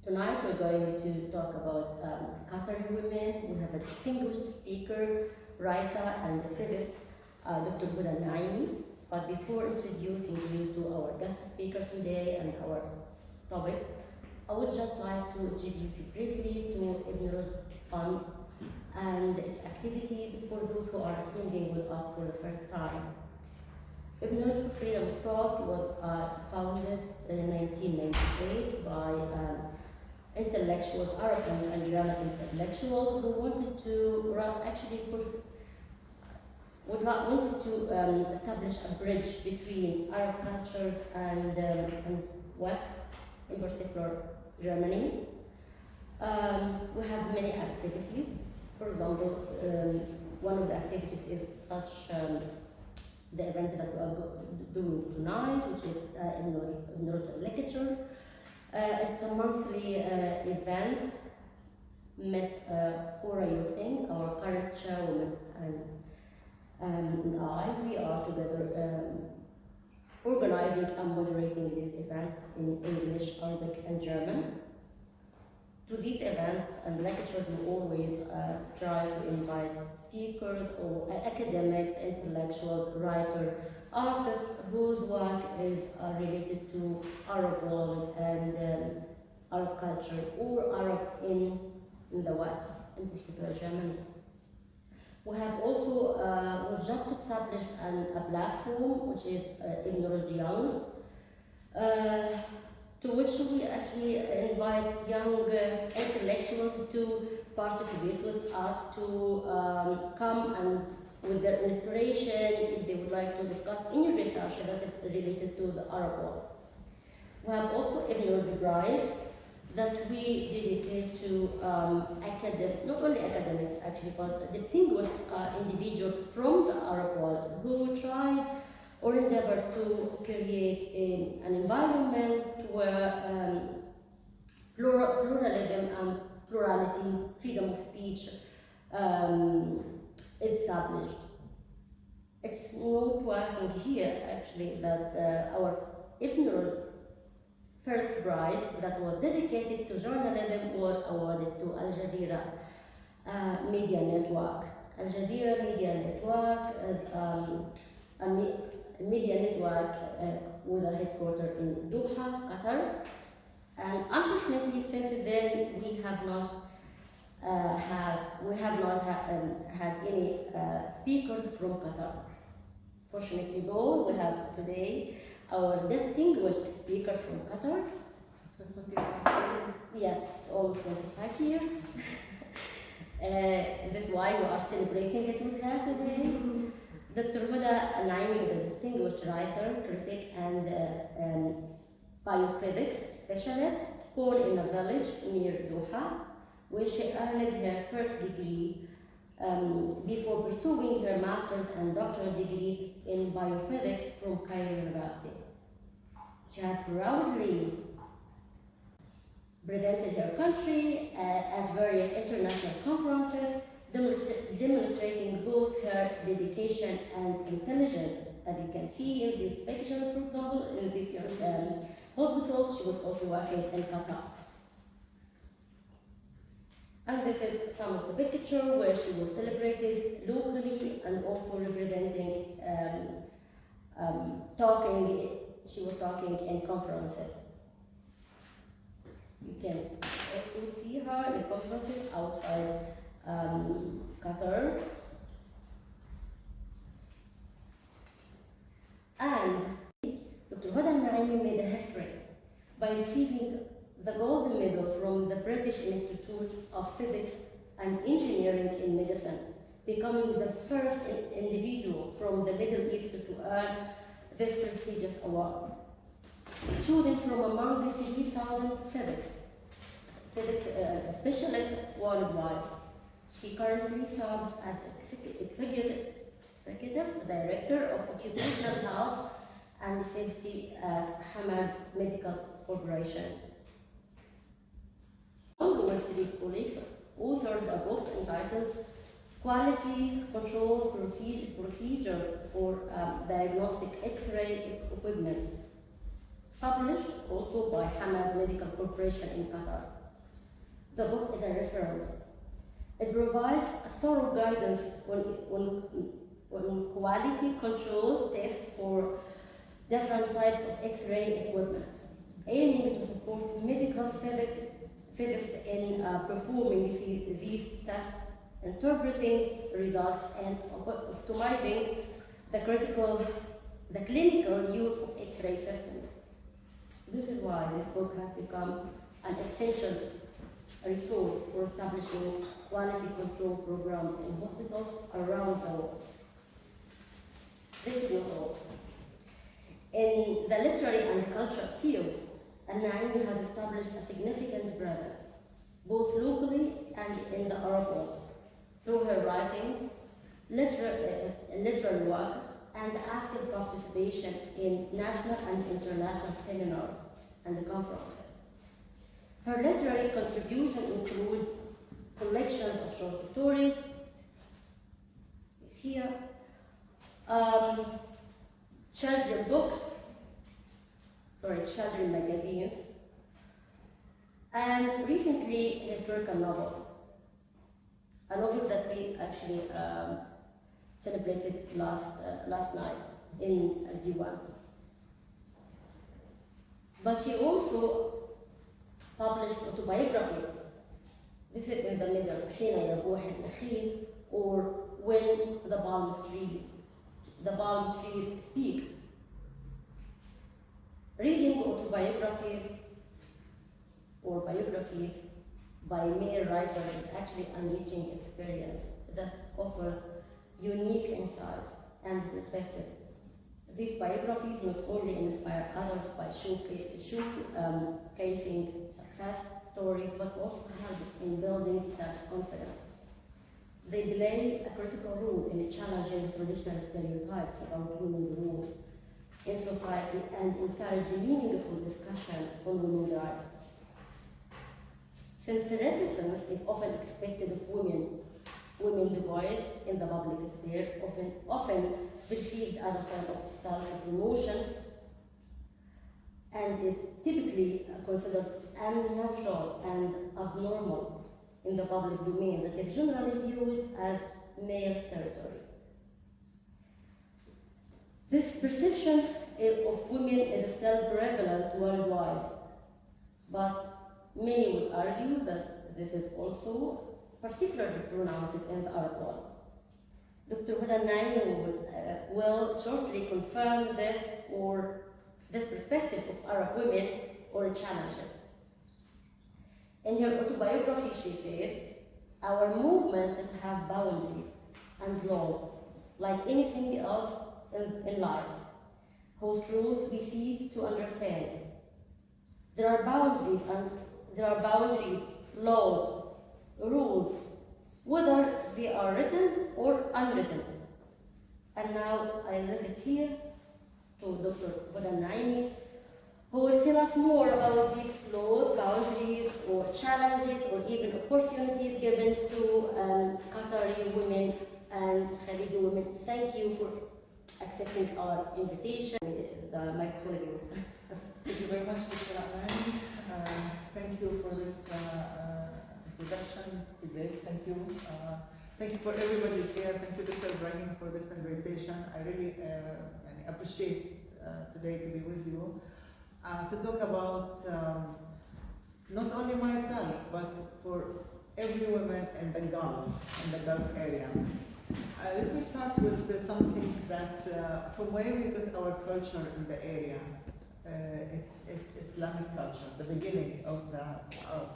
Tonight we're going to talk about Qatari women. We have a distinguished speaker, writer, and physicist, Dr. Huda Al-Naemi. But before introducing you to our guest speaker today and our topic, I would just like to introduce you briefly to Ibn Rushd Fund and its activities for those who are attending with us for the first time. Ibn Rushd Freedom of Thought was founded in 1998 by intellectuals, Arab and Iranian intellectuals who wanted to wanted to establish a bridge between Arab culture and West, in particular Germany. We have many activities. For example, one of the activities is such the event that we are doing tonight, which is Ibn Rushd lecture. It's a monthly event with Hura Yusing, our current chairwoman, and I. We are together organizing and moderating this event in English, Arabic, and German. To these events and lectures, we always try to invite speakers or academics, intellectuals, writers, artists whose work is related to Arab world and Arab culture or Arab in the West, in particular Germany. We have also we've just established a platform which is Ibn Rushd Young, to which we actually invite young intellectuals to participate with us, to come and with their inspiration if they would like to discuss any research that is related to the Arab world. We have also Ibn Rushd Drive that we dedicate to not only academics actually, but distinguished individuals from the Arab world who try or endeavor to create an environment where pluralism and plurality, freedom of speech is established. It's noteworthy here actually that our Ibn Rushd first prize that was dedicated to journalism was awarded to Al Jazeera Media Network. Al Jazeera Media Network is a media network with a headquarters in Doha, Qatar. And unfortunately, since then we have not had any speakers from Qatar. Fortunately, though, we have today our distinguished speaker from Qatar. Yes, almost 25 years. This is why we are celebrating it with her today. Dr. Huda Al-Naemi is a distinguished writer, critic, and biophysics specialist, born in a village near Doha, where she earned her first degree before pursuing her master's and doctoral degrees in biophysics from Cairo University. She has proudly presented her country at various international conferences, demonstrating both her dedication and intelligence. As you can see in this picture, for example, in this hospital, she was also working in Qatar. And this is some of the pictures where she was celebrated locally and also representing, she was talking in conferences. You can also see her in conferences outside Qatar. And Dr. Huda Al-Naemi made a history by receiving the gold medal from the British Institute of Physics and Engineering in Medicine, becoming the first individual from the Middle East to earn this prestigious award. Chosen from among the 3,000 physics specialists worldwide, she currently serves as executive director of occupational health and safety at Hamad Medical Corporation. Along with three colleagues, authored a book entitled Quality Control Procedure for Diagnostic X-ray Equipment, published also by Hamad Medical Corporation in Qatar. The book is a reference. It provides a thorough guidance on quality control tests for different types of X-ray equipment, aiming to support medical physicists in performing these tests, interpreting results, and optimizing the clinical use of X-ray systems. This is why this book has become an essential resource for establishing quality control programs in hospitals around the world. This is not all. In the literary and cultural field, Al-Naemi has established a significant presence, both locally and in the Arab world, through her writing, literary work, and active participation in national and international seminars and conferences. Her literary contributions include collections of short stories, here, children magazines, and recently historical novel, a novel that we actually celebrated last night in Diwan. But she also published autobiography. This is in the middle, حين يبوح النخيل, or when the palm trees speak. Reading autobiographies or biographies by male writers is actually enriching experience that offers unique insights and perspectives. These biographies not only inspire others by showcasing success stories, but also help in building self-confidence. They play a critical role in challenging traditional stereotypes about women's role in society and encourage meaningful discussion on women's rights. Since reticence is often expected of women's voice in the public sphere, often perceived as a form of self-promotion, and is typically considered unnatural and abnormal in the public domain, that is generally viewed as male territory. This perception of women is still prevalent worldwide, but many would argue that this is also particularly pronounced in the Arab world. Dr. Huda Al-Naemi will shortly confirm this perspective of Arab women or challenge it. In her autobiography, she said, "Our movements have boundaries and laws, like anything else in life, whose truth we seek to understand. There are boundaries, laws, rules, whether they are written or unwritten." And now I leave it here to Dr. Huda Al-Naemi, who will tell us more about these laws, boundaries, or challenges, or even opportunities given to Qatari women and Khalidi women. Thank you for accepting our invitation. The microphone is yours. Thank you very much, Dr. Al-Naemi. Thank you for this introduction. It's great. Thank you. Thank you for everybody who's here. Thank you, Dr. Ibrahim, for this invitation. I really appreciate today to be with you to talk about not only myself, but for every woman in the Gulf area. Let me start with something that from where we got our culture in the area. It's Islamic culture. The beginning of the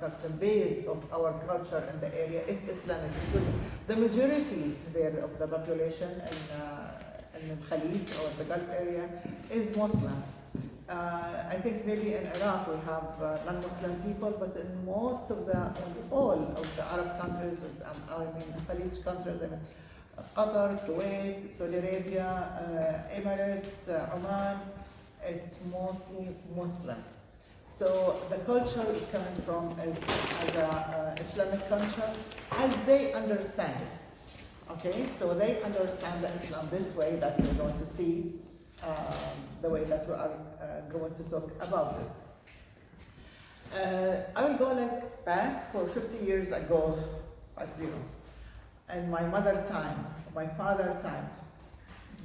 culture, base of our culture in the area, it's Islamic, because the majority there of the population in the Khalid or the Gulf area is Muslim. I think maybe in Iraq we have non-Muslim people, but in most of all of the Arab countries, Khalid countries, Qatar, Kuwait, Saudi Arabia, Emirates, Oman, it's mostly Muslims. So the culture is coming from as an Islamic culture as they understand it. Okay, so they understand the Islam this way that we're going to see, the way that we are going to talk about it. I will go like back for 50 years ago, 50, and my mother time, my father time.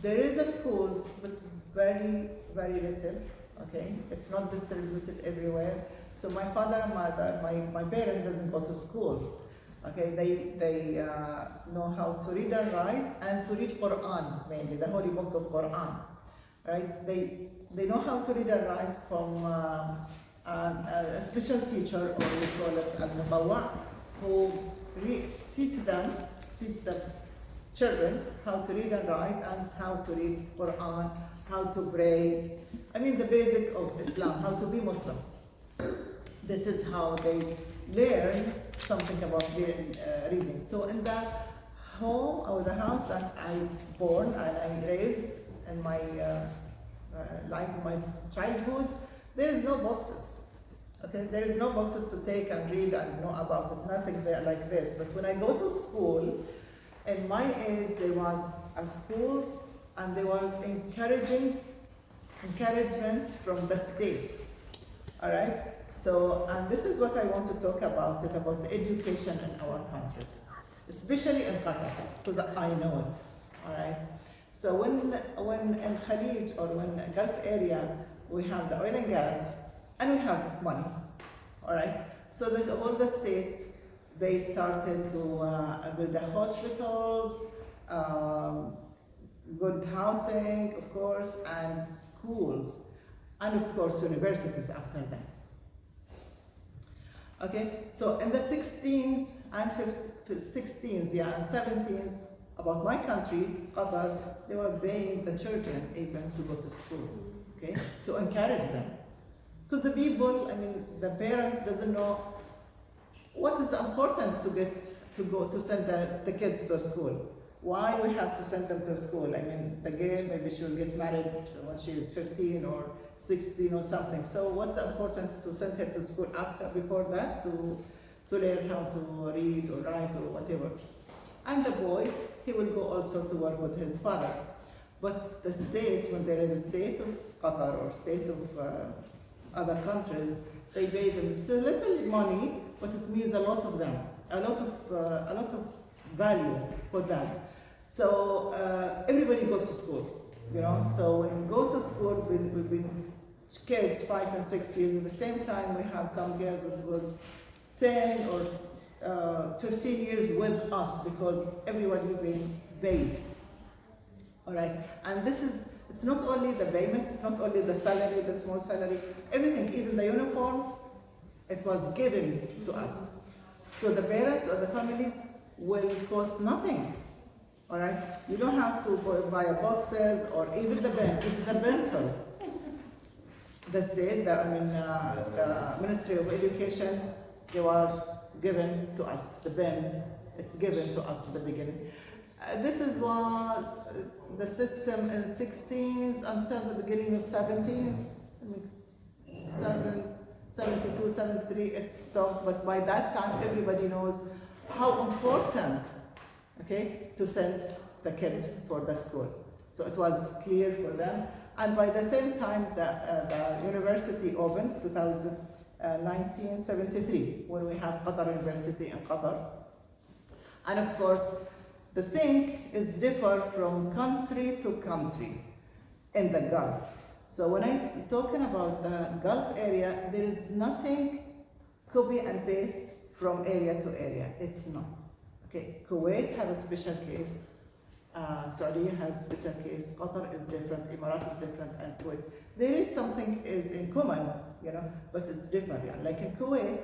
There is a schools, but very, very little, okay? It's not distributed everywhere. So my father and mother, my parents doesn't go to schools, okay? They know how to read and write and to read Quran, mainly, the holy book of Quran, right? They know how to read and write from a special teacher, or we call it al-mutawwa, who teach the children how to read and write and how to read Quran, how to pray. I mean the basic of Islam, how to be Muslim. This is how they learn something about reading. So in the home or the house that I born and I raised in my life, my childhood, there is no boxes. Okay, there is no boxes to take and read and know about it, nothing there like this. But when I go to school, in my age, there was a schools and there was encouragement from the state. All right. So, and this is what I want to talk about it, about the education in our countries, especially in Qatar, because I know it. All right. So when in Khalij or when Gulf area, we have the oil and gas, and we have money, all right? So all the states, they started to build the hospitals, good housing, of course, and schools, and of course universities after that. Okay, so in the 16s and 16s, yeah, and 17s, about my country, Qatar, they were paying the children even to go to school, okay, to encourage them. Because the people, I mean, the parents doesn't know what is the importance to send the kids to school. Why we have to send them to school? I mean, the girl, maybe she will get married when she is 15 or 16 or something. So what's the importance to send her to school before that, to learn how to read or write or whatever. And the boy, he will go also to work with his father. But the state, when there is a state of Qatar or state of other countries, they pay them. It's a little money, but it means a lot of them, a lot of value for them. So everybody go to school, you know. So when we go to school, we've been kids 5 and 6 years. At the same time, we have some girls that was 10 or 15 years with us because everybody been paid. All right, and this is. It's not only the payment, it's not only the salary, the small salary, everything, even the uniform, it was given to us. So the parents or the families will cost nothing, all right? You don't have to buy boxes or even the pen, even the pencil. The state, the Ministry of Education, they were given to us, the pen, it's given to us at the beginning. This is what the system in 16s until the beginning of 17s, 72, 73, it stopped. But by that time, everybody knows how important, okay, to send the kids for the school. So it was clear for them. And by the same time, the university opened, 1973, when we have Qatar University in Qatar. And of course, the thing is different from country to country in the Gulf. So when I'm talking about the Gulf area, there is nothing copy and paste from area to area. It's not. Okay, Kuwait has a special case. Saudi has a special case. Qatar is different. Emirat is different, and Kuwait. There is something is in common, you know, but it's different. Yeah. Like in Kuwait.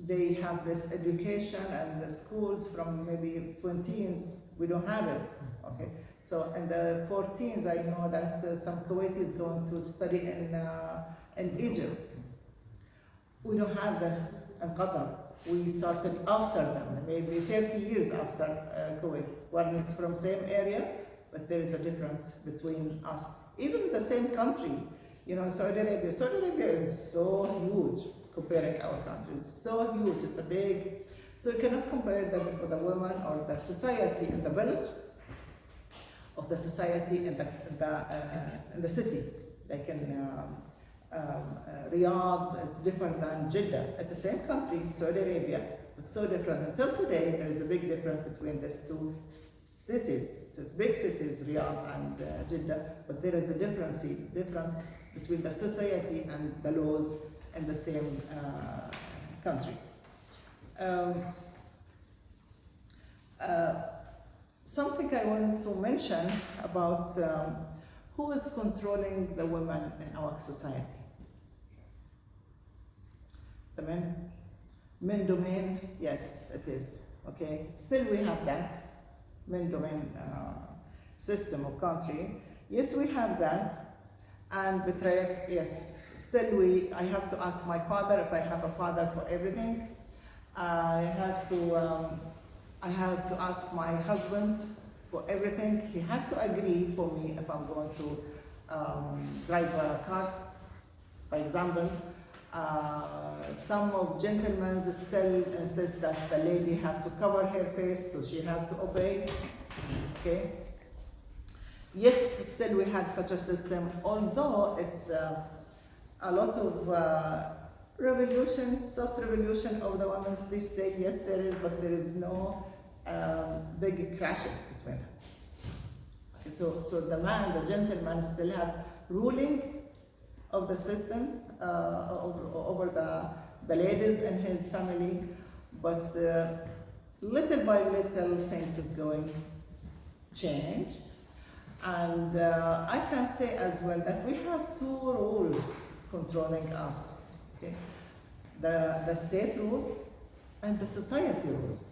They have this education and the schools from maybe 20s, we don't have it, okay? So in the 14s, I know that some Kuwaitis going to study in Egypt. We don't have this in Qatar. We started after them, maybe 30 years after Kuwait. One is from same area, but there is a difference between us. Even the same country, you know, Saudi Arabia is so huge. Comparing our countries, so huge, it's a big, so you cannot compare them with the women or the society in the village of the society in the city, like in Riyadh is different than Jeddah. It's the same country, Saudi Arabia, but so different. Until today, there is a big difference between these two cities. It's big cities, Riyadh and Jeddah, but there is a difference between the society and the laws in the same country. Something I want to mention about who is controlling the women in our society. The men? Men domain, yes, it is. Okay, still we have that men domain system of country. Yes, we have that. And betrayal, yes, still I have to ask my father if I have a father for everything. I have to ask my husband for everything. He had to agree for me if I'm going to drive a car, for example. Some of gentlemen still insist that the lady have to cover her face, so she have to obey. Okay. Yes, still we had such a system, although it's a lot of revolution, soft revolution of the women's this day. Yes, there is, but there is no big crashes between them. Okay, so the man, the gentleman still have ruling of the system over the ladies in his family, but little by little things is going change. And I can say as well that we have two rules controlling us. Okay? The state rule and the society rules.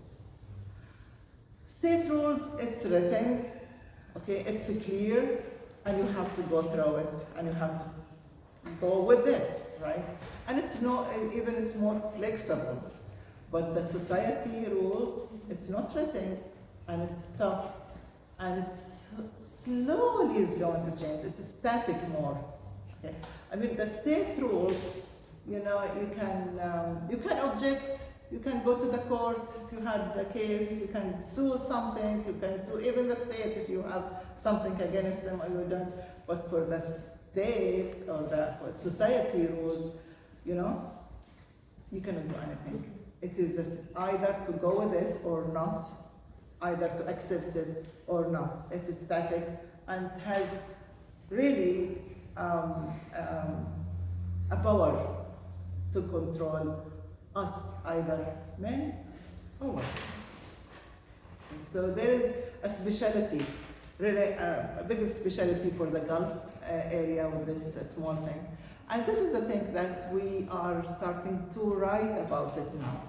State rules, it's written, okay, it's clear, and you have to go through it, and you have to go with it, right? And it's more flexible. But the society rules, it's not written, and it's tough, and it's slowly is going to change. It's static more. Okay? I mean, the state rules, you can object, you can go to the court if you had a case, you can sue something, you can sue even the state if you have something against them or you don't. But for the state or for society rules, you cannot do anything. It is just either to go with it or not, either to accept it or not. It is static and has really a power to control us, either men or women. So there is a specialty, really a big specialty for the Gulf area with this small thing. And this is the thing that we are starting to write about it now.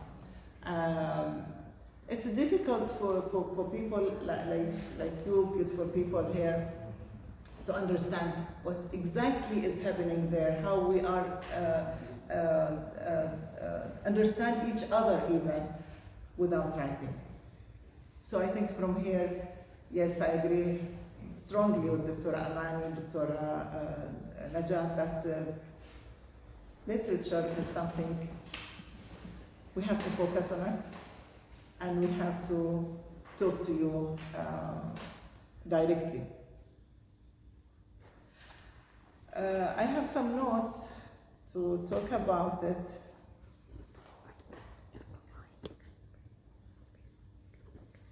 It's difficult for people like you, beautiful people here, to understand what exactly is happening there, how we are understand each other even without writing. So I think from here, yes, I agree strongly with Dr. Amani, Dr. Najat, that literature is something we have to focus on it, and we have to talk to you directly. I have some notes to talk about it.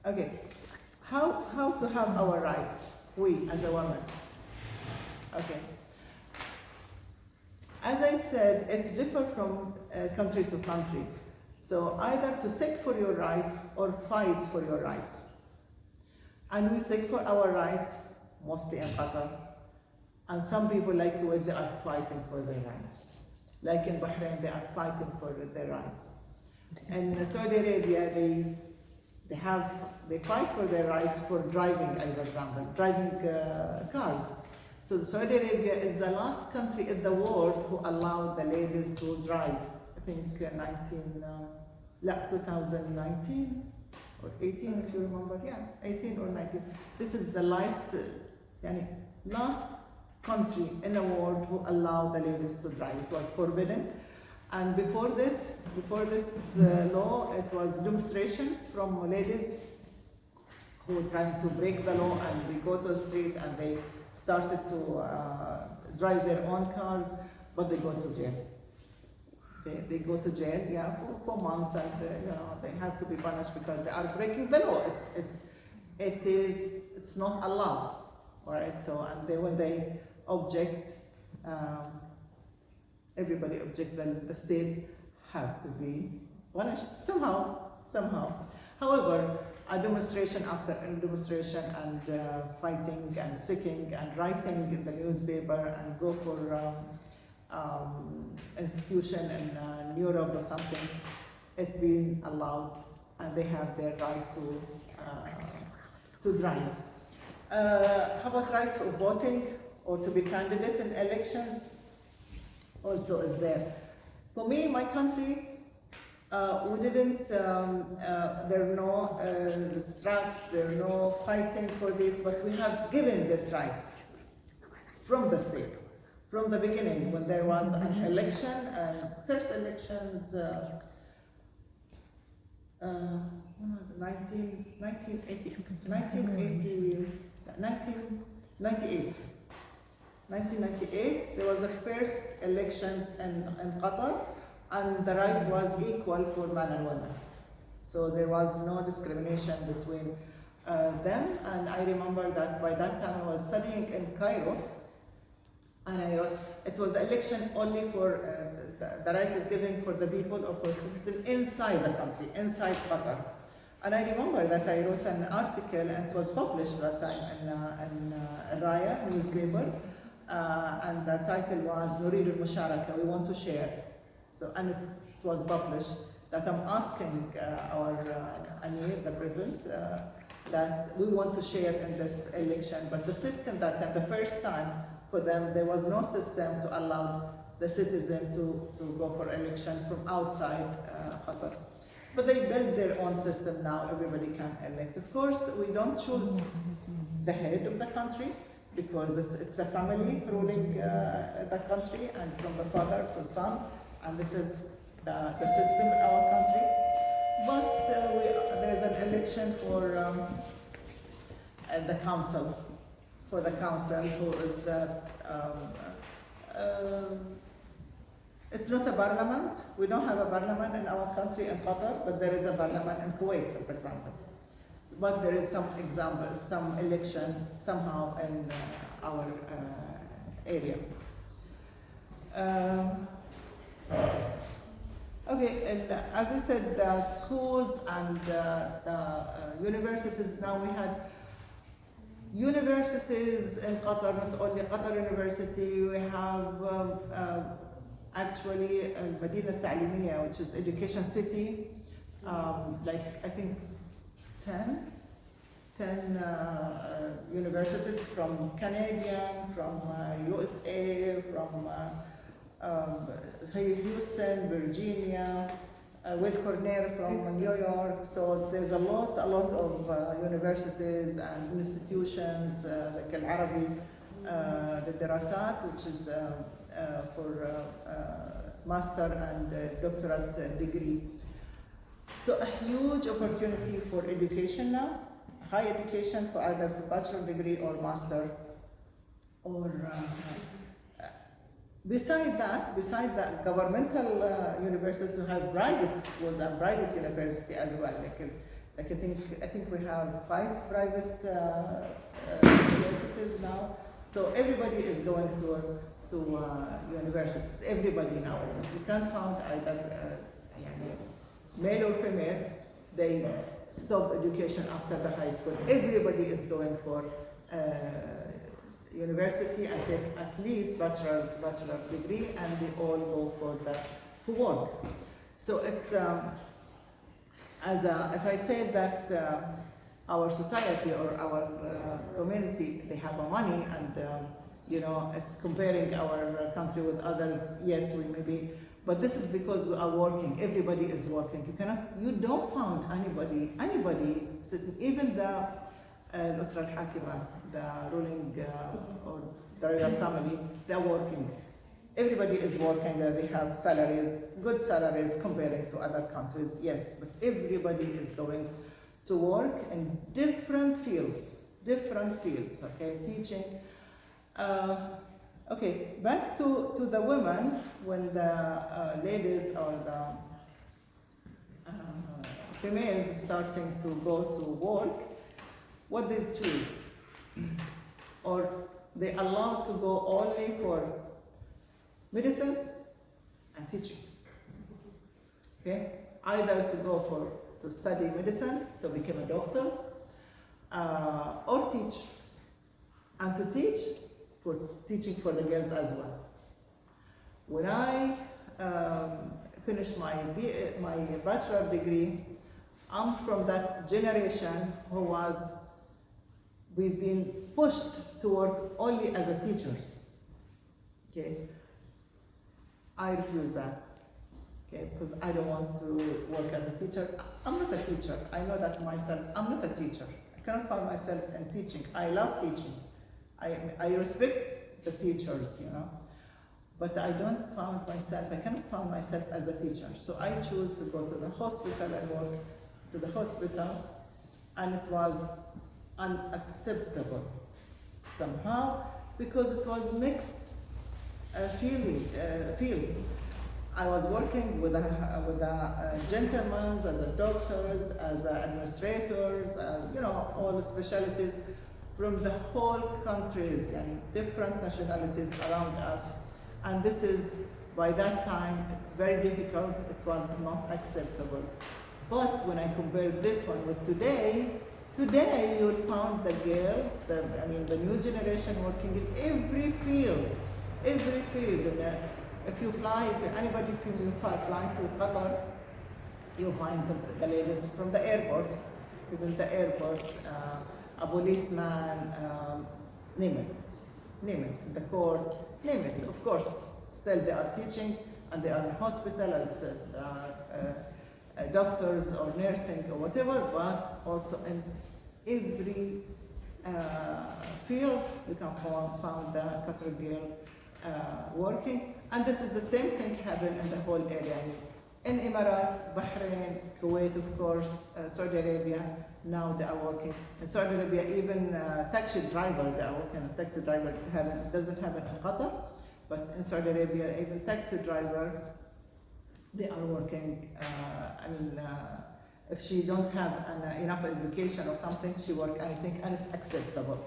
Okay, how to have our rights, we as a woman. Okay. As I said, it's different from country to country. So either to seek for your rights or fight for your rights. And we seek for our rights mostly in Qatar. And some people like Kuwait, they are fighting for their rights. Like in Bahrain, they are fighting for their rights. In Saudi Arabia, they fight for their rights for driving, as an example, driving cars. So Saudi Arabia is the last country in the world who allowed the ladies to drive. I think 2019 or 18, if you remember. Yeah, 18 or 19. This is the last country in the world who allowed the ladies to drive. It was forbidden. And before this law, it was demonstrations from ladies who were trying to break the law, and they go to the street and they started to drive their own cars. but they go to jail. They go to jail, yeah, for months, and they have to be punished because they are breaking the law. It's not allowed, all right. So and when they object, everybody object, then the state have to be punished somehow. However, a demonstration after a demonstration and fighting and sticking and writing in the newspaper and go for institution in Europe or something, it's been allowed and they have their right to drive. How about right of voting or to be candidate in elections? Also is there. For me, my country, we didn't, there are no strikes, there are no fighting for this, but we have given this right from the state. From the beginning, when there was an election, first elections, when was it? 1998, there was the first elections in Qatar, and the right was equal for man and woman. So there was no discrimination between them, and I remember that by that time I was studying in Cairo, and it was the election only for, the right is given for the people or for citizens inside the country, inside Qatar. And I remember that I wrote an article and it was published that time in Raya newspaper, and the title was Nurid al-Musharaka, we want to share. So, and it was published that I'm asking our Amir, the president, that we want to share in this election, but the system that the first time for them, there was no system to allow the citizen to go for election from outside Qatar. But they built their own system now, everybody can elect. Of course, we don't choose the head of the country because it's a family ruling the country, and from the father to son, and this is the system in our country. But there's an election for the council, who is, it's not a parliament. We don't have a parliament in our country in Qatar, but there is a parliament in Kuwait, for example. But there is some election somehow in our area. Okay, and as I said, the schools and the universities, now we had universities in Qatar, not only Qatar University, we have actually Medina Ta'limiyya, which is education city, like I think 10 universities from Canadian, from USA, from Houston, Virginia, Will Cornell from New York. So there's a lot of universities and institutions like Al-Arabi, the Darasat, which is for master and doctorate degree. So a huge opportunity for education now, high education for either bachelor degree or master, or Beside that, governmental universities have private schools and private university as well. I think we have 5 private universities now. So everybody is going to universities. Everybody now. You can't find either male or female. They stop education after the high school. Everybody is going for university and take at least bachelor degree, and they all go for work. So it's if I say that our society or our community, they have money, and comparing our country with others, yes, we may be, but this is because we are working. Everybody is working. You don't find anybody sitting, even the Al-Usra al-Hakima, the ruling or the royal family, they're working. Everybody is working, they have salaries, good salaries comparing to other countries, yes, but everybody is going to work in different fields, okay, teaching. Okay, back to the women, when the ladies or the females starting to go to work, what they choose? Or they allowed to go only for medicine and teaching. Okay, either to go to study medicine, so become a doctor, or teach, and to teach for teaching for the girls as well. When I finished my bachelor degree, I'm from that generation who we've been pushed to work only as a teachers. Okay, I refuse that. Okay, because I don't want to work as a teacher. I'm not a teacher. I know that myself. I'm not a teacher. I cannot find myself in teaching. I love teaching. I respect the teachers, you know, but I cannot find myself as a teacher. So I choose to go to the hospital and work to the hospital, and it was unacceptable somehow because it was mixed feeling. I was working with gentlemen, as a doctors, as administrators, you know, all the specialties from the whole countries and different nationalities around us. And this is, by that time, it's very difficult. It was not acceptable. But when I compare this one with today you will find the girls, the new generation working in every field. And, if anybody from you fly to Qatar, you find the ladies from the airport, even the airport, a policeman, name it, the court, name it. Of course, still they are teaching and they are in hospital as doctors or nursing or whatever, but also in every field you can find the Qatari girl working. And this is the same thing happened in the whole area. In Emirates, Bahrain, Kuwait, of course, Saudi Arabia, now they are working. In Saudi Arabia, even taxi driver, they are working. Taxi driver doesn't happen in Qatar, but in Saudi Arabia, even taxi driver, they are working. If she don't have enough education or something, she work anything, and it's acceptable.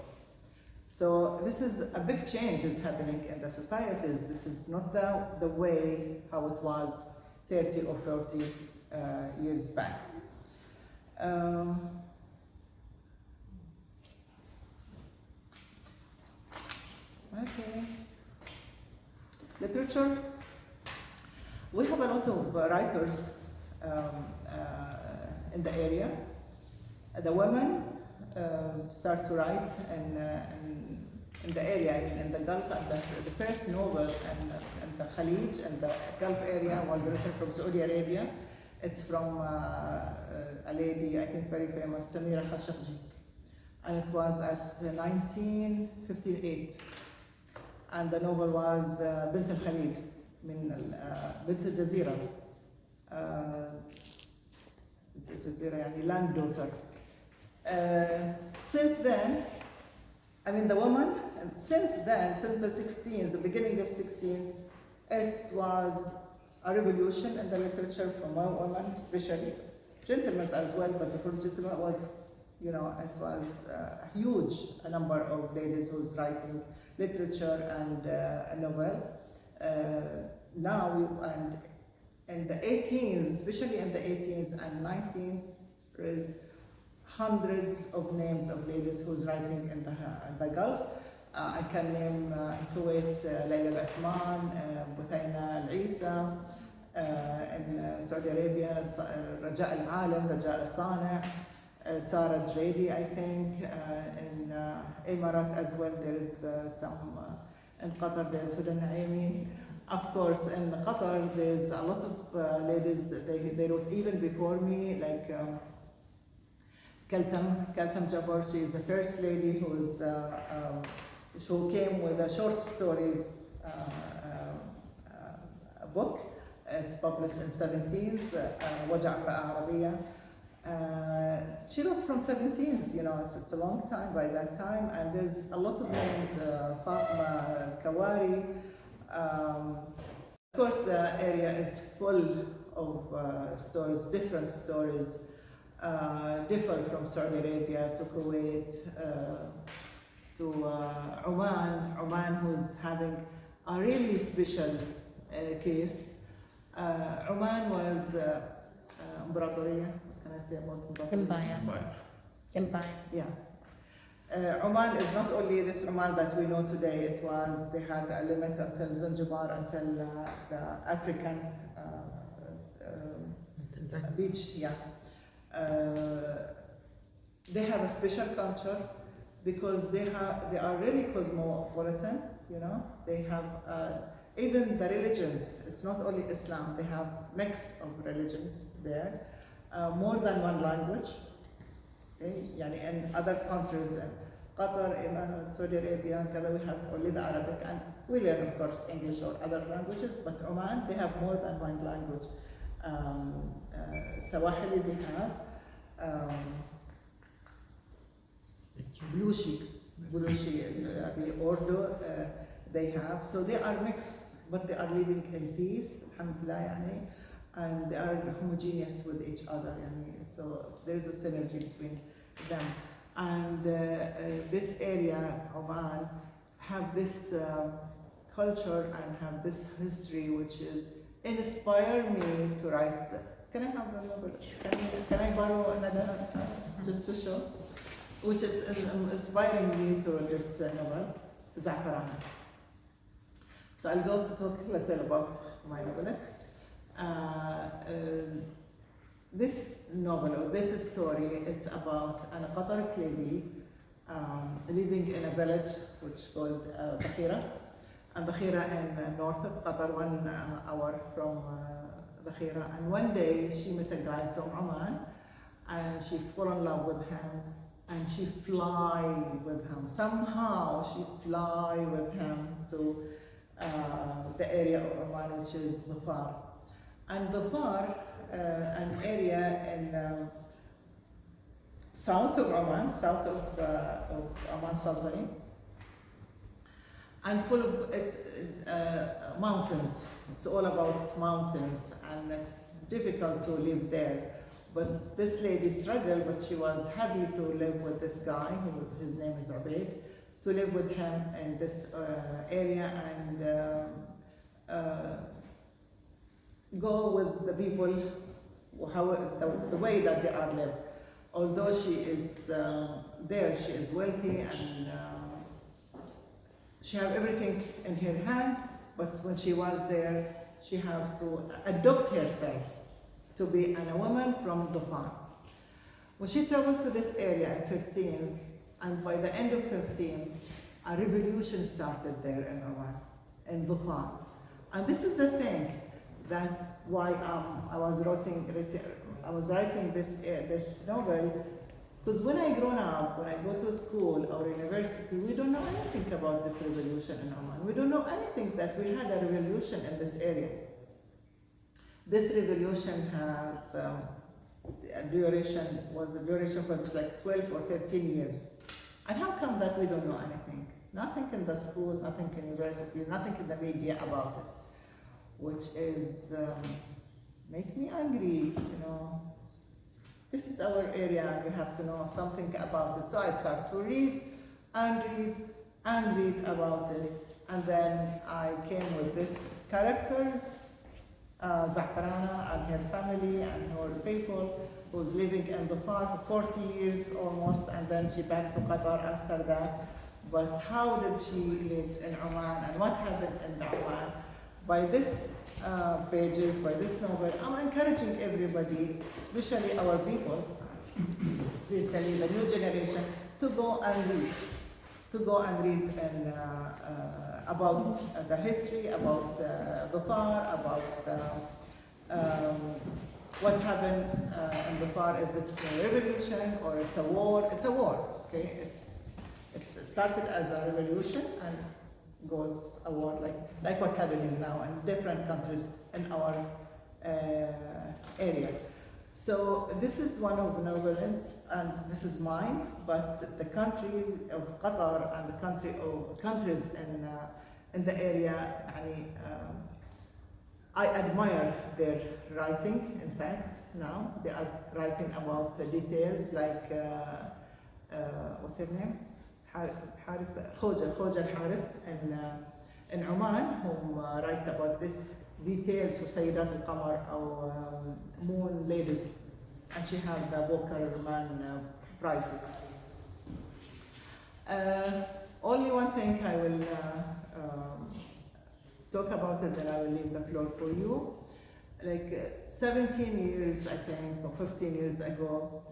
So this is a big change is happening in the societies. This is not the way how it was 30 or 40 years back. Okay. Literature. We have a lot of writers in the area. The women start to write in the area, in the Gulf, and the first novel in the Khalij and the Gulf area was written from Saudi Arabia. It's from a lady, I think very famous, Samira Khashoggi, and it was at 1958. And the novel was Bint al-Khalij, Bint al-Jazira, يعني land daughter. Since then, the woman, since the beginning of 16, it was a revolution in the literature for women, especially gentlemen as well, but for gentlemen was, it was a huge number of ladies who's writing literature and a novel. Now, in the 18s, especially in the 18s and 19s, there is hundreds of names of ladies who's writing in the Gulf. I can name Kuwait, Layla al-Athman, Buthayna al-Isa, in Saudi Arabia, Raja al-Alam, Raja al-Sani, Sarah Jredi, I think. In Emirates as well, there is some. In Qatar, there's Huda Al-Naemi. Of course, in Qatar, there's a lot of ladies, they wrote even before me, like Kaltham Jabbar. She is the first lady who came with a short stories book. It's published in 70s, وجع عربية. she wrote from 17s, you know, it's a long time by that time, and there's a lot of names, Fatma, Kawari. Of course, the area is full of stories, different stories, different from Saudi Arabia to Kuwait to Oman. Oman, who's having a really special case. Oman was Imbradoria. Can I say about Imbradoria? Empire. Yeah. Oman is not only this Oman that we know today. They had a limit until Zanzibar, until the African beach. Yeah. They have a special culture because they are really cosmopolitan. You know, they have even the religions. It's not only Islam. They have mix of religions there, more than one language. Okay? In other countries, Qatar, Iran, Saudi Arabia, we have only the Arabic, and we learn, of course, English or other languages, but Oman, they have more than one language. Swahili they have, Blushi, the Urdu they have, so they are mixed, but they are living in peace, alhamdulillah, and they are homogeneous with each other, so there is a synergy between them. And this area, Oman, have this culture and have this history which is inspire me to write. Can I have a novel? Can I borrow another just to show? Which is inspiring me to this novel, Za'farana. So I'll go to talk a little about my novel. This novel, or this story, it's about a Qatari lady living in a village which is called Bakhira. And Bakhira in north of Qatar, 1 hour from Bakhira. And one day she met a guy from Oman and she fell in love with him and she fly with him. Somehow she fly with him to the area of Oman which is Dhafar. And Dhafar, an area in south of Oman, south of Oman Sultanate, and full of mountains. It's all about mountains, and it's difficult to live there. But this lady struggled, but she was happy to live with this guy, his name is Ubaid, to live with him in this area and go with the people the way that they are lived. Although she is there, she is wealthy and she have everything in her hand, but when she was there, she have to adopt herself to be a woman from Dhafar. When she traveled to this area in 15s, and by the end of 15s, a revolution started there in Oman, in Dhafar. And this is the thing that why I was writing this novel, because when I grown up, when I go to school or university, we don't know anything about this revolution in Oman. We don't know anything that we had a revolution in this area. This revolution has a duration was like 12 or 13 years. And how come that we don't know anything? Nothing in the school, nothing in university, nothing in the media about it, which is make me angry, This is our area and we have to know something about it. So I start to read and read and read about it. And then I came with these characters, Za'farana and her family and her people, who's living in Dhafar for 40 years almost, and then she back to Qatar after that. But how did she live in Oman and what happened in Oman? By this pages, by this novel, I'm encouraging everybody, especially our people, especially the new generation, to go and read and, about the history, about Dhafar, about what happened in Dhafar. Is it a revolution or it's a war? It's a war, okay? It started as a revolution and goes a war, like what's happening now in different countries in our area. So this is one of Novelist's, and this is mine, but the country of Qatar and the countries in the area, I admire their writing. In fact, now they are writing about the details like what's her name? Khoja Al-Harith in Oman, who write about this details for Sayyidat al-Qamar or Moon Ladies, and she have the Booker Man prizes. Only one thing I will talk about it, then I will leave the floor for you. Like 17 years, I think, or 15 years ago,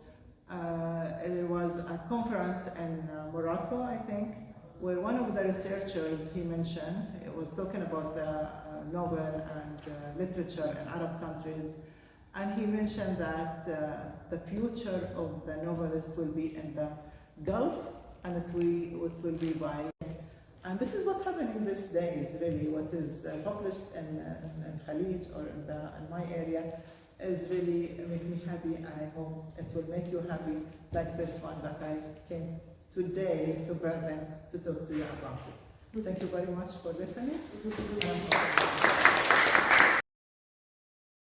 there was a conference in Morocco, I think, where one of the researchers, he mentioned, it was talking about the novel and literature in Arab countries, and he mentioned that the future of the novelist will be in the Gulf, and it will be by. And this is what's happening these days, really. What is published in Khalij or in my area is really making me happy, and I hope it will make you happy, like this one that I came today to Berlin to talk to you about it. Thank you very much for listening.